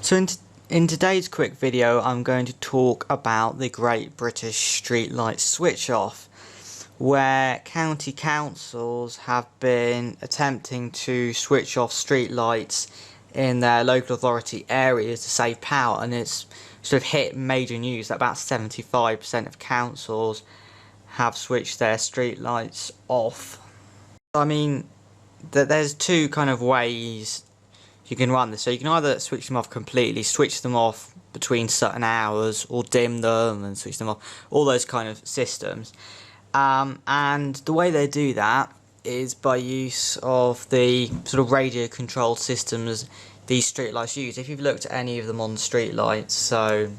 So in today's quick video I'm going to talk about the Great British Streetlight switch off, where county councils have been attempting to switch off streetlights in their local authority areas to save power, and it's sort of hit major news that about 75% of councils have switched their streetlights off. I mean, there's two kind of ways you can run this. So you can either switch them off completely, switch them off between certain hours, or dim them and switch them off, all those kind of systems. And the way they do that is by use of the sort of radio controlled systems these streetlights use. If you've looked at any of the modern streetlights, so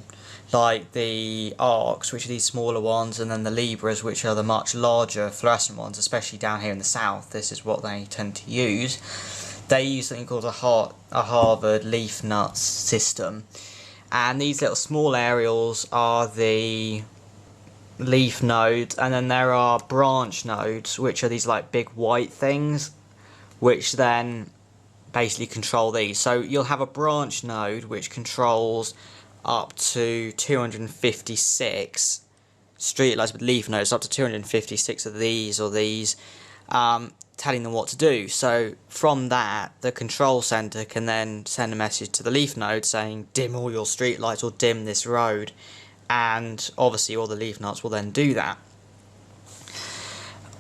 like the arcs, which are these smaller ones, and then the Libras, which are the much larger fluorescent ones, especially down here in the south, this is what they tend to use. They use something called a Harvard leaf nuts system, and these little small aerials are the leaf nodes, and then there are branch nodes, which are these like big white things, which then basically control these. So you'll have a branch node which controls up to 256 streetlights with leaf nodes, up to 256 of these or these, telling them what to do. So from that, the control center can then send a message to the leaf node saying dim all your streetlights or dim this road, and obviously all the leaf nuts will then do that.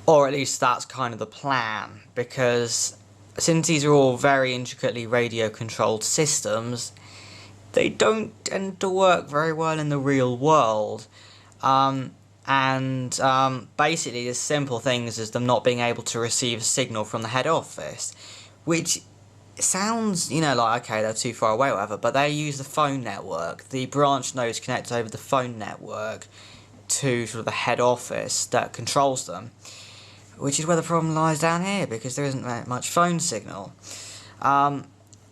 Or at least that's kind of the plan, because since these are all very intricately radio controlled systems, they don't tend to work very well in the real world. Basically there's simple things as them not being able to receive a signal from the head office, which sounds, like, okay, they're too far away or whatever, but they use the phone network. The branch nodes connect over the phone network to sort of the head office that controls them, which is where the problem lies down here, because there isn't that much phone signal.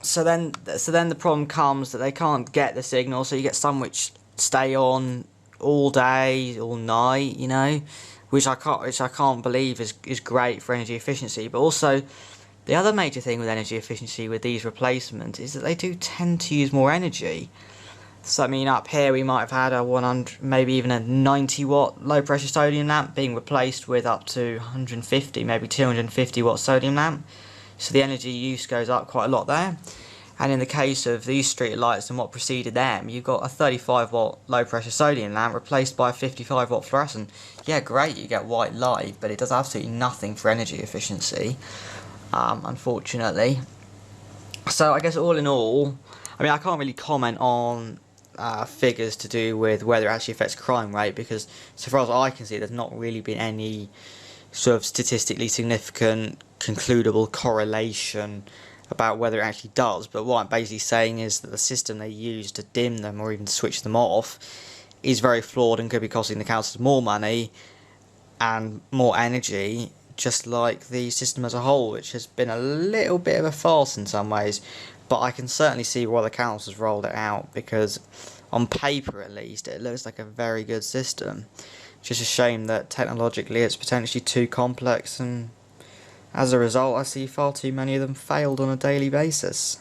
So then the problem comes that they can't get the signal, so you get some which stay on all day, all night, which I can't believe is great for energy efficiency. But also, the other major thing with energy efficiency with these replacements is that they do tend to use more energy. So I mean, up here we might have had a 100, maybe even a 90 watt low pressure sodium lamp being replaced with up to 150, maybe 250 watt sodium lamp. So the energy use goes up quite a lot there. And in the case of these street lights and what preceded them, you've got a 35 watt low pressure sodium lamp replaced by a 55 watt fluorescent. Yeah, great, you get white light, but it does absolutely nothing for energy efficiency, unfortunately. So I guess all in all, I mean, I can't really comment on figures to do with whether it actually affects crime rate, because so far as I can see, there's not really been any sort of statistically significant concludable correlation about whether it actually does. But what I'm basically saying is that the system they use to dim them or even switch them off is very flawed and could be costing the councils more money and more energy, just like the system as a whole, which has been a little bit of a farce in some ways. But I can certainly see why the councils rolled it out, because on paper at least it looks like a very good system. Just a shame that technologically it's potentially too complex, and as a result I see far too many of them failed on a daily basis.